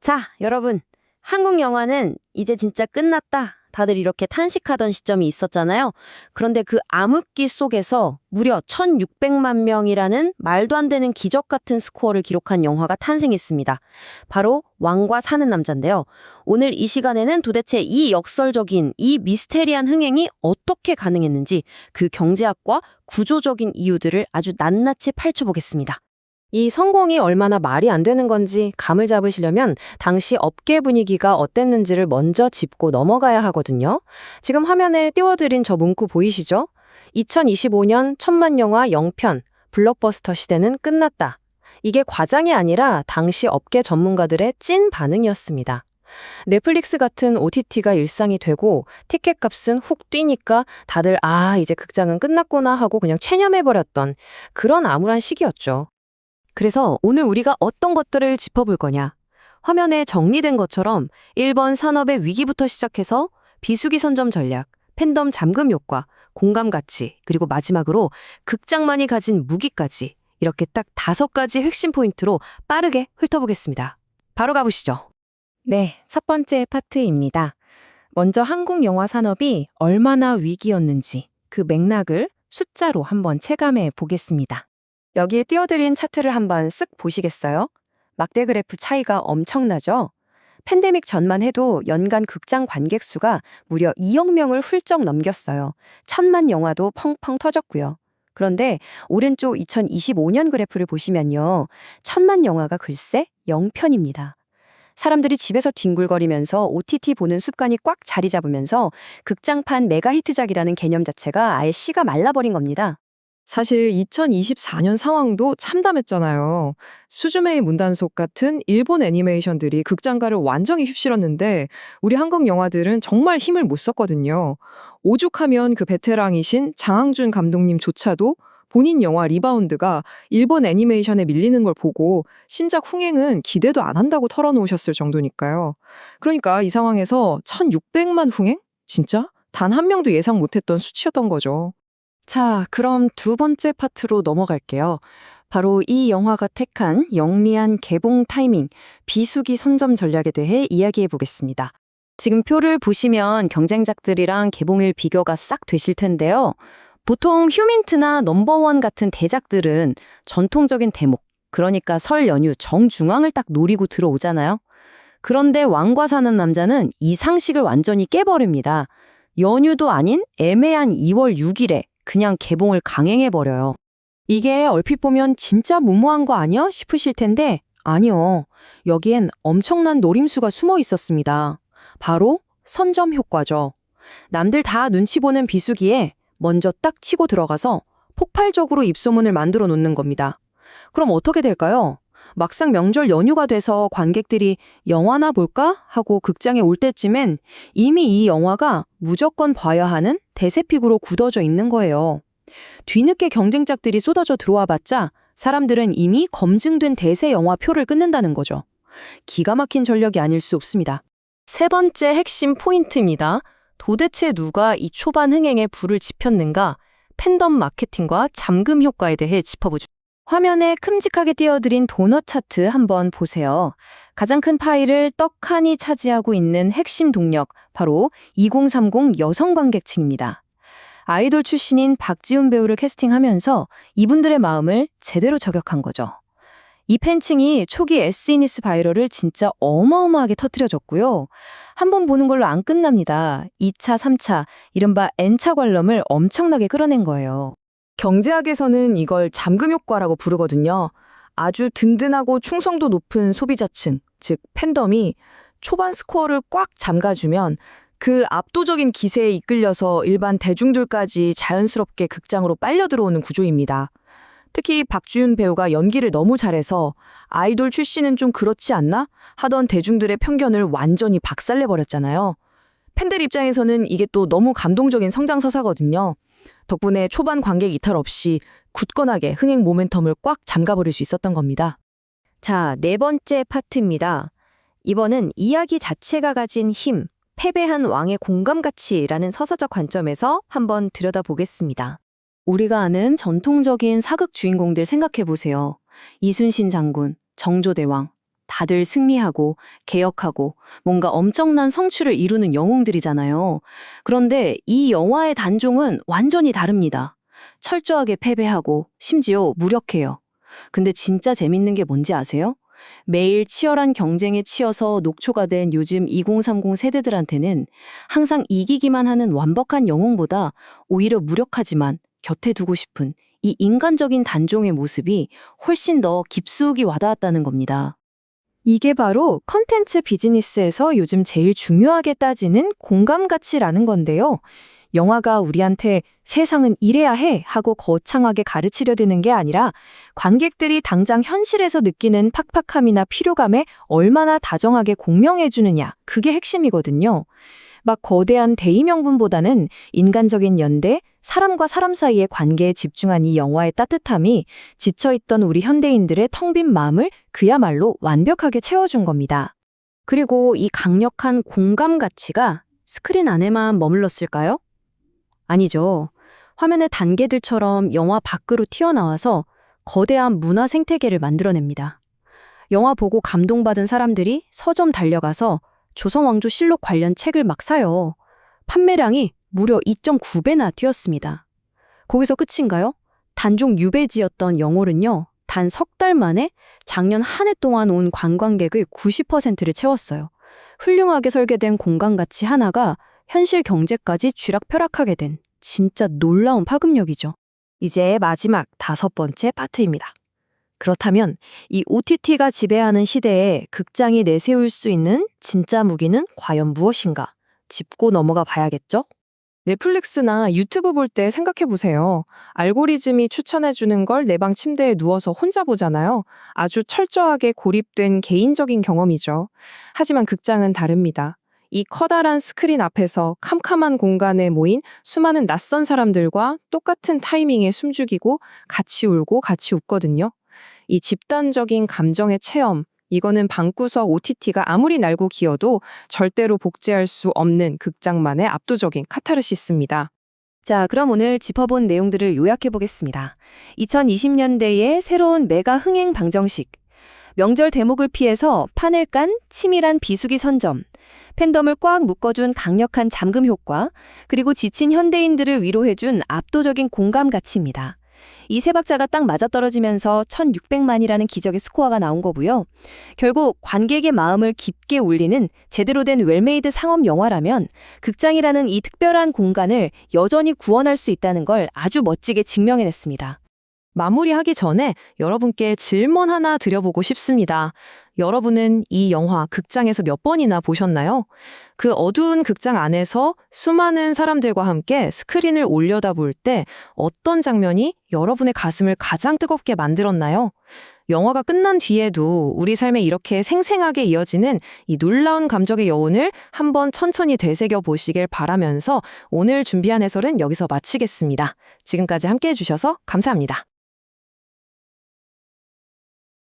자, 여러분. 한국 영화는 이제 진짜 끝났다. 다들 이렇게 탄식하던 시점이 있었잖아요. 그런데 그 암흑기 속에서 무려 1600만 명이라는 말도 안 되는 기적 같은 스코어를 기록한 영화가 탄생했습니다. 바로 왕과 사는 남자인데요. 오늘 이 시간에는 도대체 이 역설적인, 이 미스테리한 흥행이 어떻게 가능했는지 그 경제학과 구조적인 이유들을 아주 낱낱이 파헤쳐보겠습니다. 이 성공이 얼마나 말이 안 되는 건지 감을 잡으시려면 당시 업계 분위기가 어땠는지를 먼저 짚고 넘어가야 하거든요. 지금 화면에 띄워드린 저 문구 보이시죠? 2025년 천만 영화 0편, 블록버스터 시대는 끝났다. 이게 과장이 아니라 당시 업계 전문가들의 찐 반응이었습니다. 넷플릭스 같은 OTT가 일상이 되고 티켓 값은 훅 뛰니까 다들 이제 극장은 끝났구나 하고 그냥 체념해버렸던 그런 암울한 시기였죠. 그래서 오늘 우리가 어떤 것들을 짚어볼 거냐. 화면에 정리된 것처럼 1번 산업의 위기부터 시작해서 비수기 선점 전략, 팬덤 잠금 효과, 공감 가치, 그리고 마지막으로 극장만이 가진 무기까지 이렇게 딱 5가지 핵심 포인트로 빠르게 훑어보겠습니다. 바로 가보시죠. 네, 첫 번째 파트입니다. 먼저 한국 영화 산업이 얼마나 위기였는지 그 맥락을 숫자로 한번 체감해 보겠습니다. 여기에 띄워드린 차트를 한번 쓱 보시겠어요? 막대 그래프 차이가 엄청나죠? 팬데믹 전만 해도 연간 극장 관객 수가 무려 2억 명을 훌쩍 넘겼어요. 1000만 영화도 펑펑 터졌고요. 그런데 오른쪽 2025년 그래프를 보시면요. 1000만 영화가 글쎄 0편입니다. 사람들이 집에서 뒹굴거리면서 OTT 보는 습관이 꽉 자리 잡으면서 극장판 메가히트작이라는 개념 자체가 아예 씨가 말라버린 겁니다. 사실 2024년 상황도 참담했잖아요. 수즈메의 문단속 같은 일본 애니메이션들이 극장가를 완전히 휩쓸었는데 우리 한국 영화들은 정말 힘을 못 썼거든요. 오죽하면 그 베테랑이신 장항준 감독님조차도 본인 영화 리바운드가 일본 애니메이션에 밀리는 걸 보고 신작 흥행은 기대도 안 한다고 털어놓으셨을 정도니까요. 그러니까 이 상황에서 1600만 흥행? 진짜? 단 한 명도 예상 못했던 수치였던 거죠. 자, 그럼 두 번째 파트로 넘어갈게요. 바로 이 영화가 택한 영리한 개봉 타이밍, 비수기 선점 전략에 대해 이야기해 보겠습니다. 지금 표를 보시면 경쟁작들이랑 개봉일 비교가 싹 되실 텐데요. 보통 휴민트나 넘버원 같은 대작들은 전통적인 대목, 그러니까 설 연휴 정중앙을 딱 노리고 들어오잖아요. 그런데 왕과 사는 남자는 이 상식을 완전히 깨버립니다. 연휴도 아닌 애매한 2월 6일에 그냥 개봉을 강행해버려요. 이게 얼핏 보면 진짜 무모한 거 아니야? 싶으실 텐데 아니요. 여기엔 엄청난 노림수가 숨어 있었습니다. 바로 선점 효과죠. 남들 다 눈치 보는 비수기에 먼저 딱 치고 들어가서 폭발적으로 입소문을 만들어 놓는 겁니다. 그럼 어떻게 될까요? 막상 명절 연휴가 돼서 관객들이 영화나 볼까? 하고 극장에 올 때쯤엔 이미 이 영화가 무조건 봐야 하는 대세픽으로 굳어져 있는 거예요. 뒤늦게 경쟁작들이 쏟아져 들어와 봤자 사람들은 이미 검증된 대세 영화 표를 끊는다는 거죠. 기가 막힌 전략이 아닐 수 없습니다. 세 번째 핵심 포인트입니다. 도대체 누가 이 초반 흥행에 불을 지폈는가? 팬덤 마케팅과 잠금 효과에 대해 짚어보죠. 화면에 큼직하게 띄워드린 도넛 차트 한번 보세요. 가장 큰 파일을 떡하니 차지하고 있는 핵심 동력, 바로 2030 여성 관객층입니다. 아이돌 출신인 박지훈 배우를 캐스팅하면서 이분들의 마음을 제대로 저격한 거죠. 이 팬층이 초기 SNS 바이럴을 진짜 어마어마하게 터뜨려줬고요. 한 번 보는 걸로 안 끝납니다. 2차, 3차, 이른바 N차 관람을 엄청나게 끌어낸 거예요. 경제학에서는 이걸 잠금 효과라고 부르거든요. 아주 든든하고 충성도 높은 소비자층, 즉 팬덤이 초반 스코어를 꽉 잠가주면 그 압도적인 기세에 이끌려서 일반 대중들까지 자연스럽게 극장으로 빨려 들어오는 구조입니다. 특히 박주윤 배우가 연기를 너무 잘해서 아이돌 출신은 좀 그렇지 않나? 하던 대중들의 편견을 완전히 박살내버렸잖아요. 팬들 입장에서는 이게 또 너무 감동적인 성장서사거든요. 덕분에 초반 관객 이탈 없이 굳건하게 흥행 모멘텀을 꽉 잠가버릴 수 있었던 겁니다. 자, 네 번째 파트입니다. 이번은 이야기 자체가 가진 힘, 패배한 왕의 공감 가치라는 서사적 관점에서 한번 들여다보겠습니다. 우리가 아는 전통적인 사극 주인공들 생각해보세요. 이순신 장군, 정조대왕. 다들 승리하고 개혁하고 뭔가 엄청난 성취를 이루는 영웅들이잖아요. 그런데 이 영화의 단종은 완전히 다릅니다. 철저하게 패배하고 심지어 무력해요. 근데 진짜 재밌는 게 뭔지 아세요? 매일 치열한 경쟁에 치여서 녹초가 된 요즘 2030 세대들한테는 항상 이기기만 하는 완벽한 영웅보다 오히려 무력하지만 곁에 두고 싶은 이 인간적인 단종의 모습이 훨씬 더 깊숙이 와닿았다는 겁니다. 이게 바로 컨텐츠 비즈니스에서 요즘 제일 중요하게 따지는 공감 가치라는 건데요. 영화가 우리한테 세상은 이래야 해 하고 거창하게 가르치려 드는 게 아니라 관객들이 당장 현실에서 느끼는 팍팍함이나 피로감에 얼마나 다정하게 공명해 주느냐, 그게 핵심이거든요. 막 거대한 대의명분보다는 인간적인 연대, 사람과 사람 사이의 관계에 집중한 이 영화의 따뜻함이 지쳐있던 우리 현대인들의 텅 빈 마음을 그야말로 완벽하게 채워준 겁니다. 그리고 이 강력한 공감 가치가 스크린 안에만 머물렀을까요? 아니죠. 화면의 단계들처럼 영화 밖으로 튀어나와서 거대한 문화 생태계를 만들어냅니다. 영화 보고 감동받은 사람들이 서점 달려가서 조선왕조실록 관련 책을 막 사요. 판매량이 무려 2.9배나 뛰었습니다. 거기서 끝인가요? 단종 유배지였던 영월은요, 단 석 달 만에 작년 한 해 동안 온 관광객의 90%를 채웠어요. 훌륭하게 설계된 공간 가치 하나가 현실 경제까지 쥐락펴락하게 된 진짜 놀라운 파급력이죠. 이제 마지막 5번째 파트입니다. 그렇다면 이 OTT가 지배하는 시대에 극장이 내세울 수 있는 진짜 무기는 과연 무엇인가? 짚고 넘어가 봐야겠죠? 넷플릭스나 유튜브 볼 때 생각해 보세요. 알고리즘이 추천해주는 걸 내 방 침대에 누워서 혼자 보잖아요. 아주 철저하게 고립된 개인적인 경험이죠. 하지만 극장은 다릅니다. 이 커다란 스크린 앞에서 캄캄한 공간에 모인 수많은 낯선 사람들과 똑같은 타이밍에 숨죽이고 같이 울고 같이 웃거든요. 이 집단적인 감정의 체험, 이거는 방구석 OTT가 아무리 날고 기어도 절대로 복제할 수 없는 극장만의 압도적인 카타르시스입니다. 자, 그럼 오늘 짚어본 내용들을 요약해 보겠습니다. 2020년대의 새로운 메가 흥행 방정식. 명절 대목을 피해서 판을 깐 치밀한 비수기 선점. 팬덤을 꽉 묶어준 강력한 잠금 효과. 그리고 지친 현대인들을 위로해준 압도적인 공감 가치입니다. 이 세 박자가 딱 맞아떨어지면서 1600만이라는 기적의 스코어가 나온 거고요. 결국 관객의 마음을 깊게 울리는 제대로 된 웰메이드 상업 영화라면 극장이라는 이 특별한 공간을 여전히 구원할 수 있다는 걸 아주 멋지게 증명해냈습니다. 마무리하기 전에 여러분께 질문 하나 드려보고 싶습니다. 여러분은 이 영화 극장에서 몇 번이나 보셨나요? 그 어두운 극장 안에서 수많은 사람들과 함께 스크린을 올려다볼 때 어떤 장면이 여러분의 가슴을 가장 뜨겁게 만들었나요? 영화가 끝난 뒤에도 우리 삶에 이렇게 생생하게 이어지는 이 놀라운 감정의 여운을 한번 천천히 되새겨 보시길 바라면서 오늘 준비한 해설은 여기서 마치겠습니다. 지금까지 함께해 주셔서 감사합니다.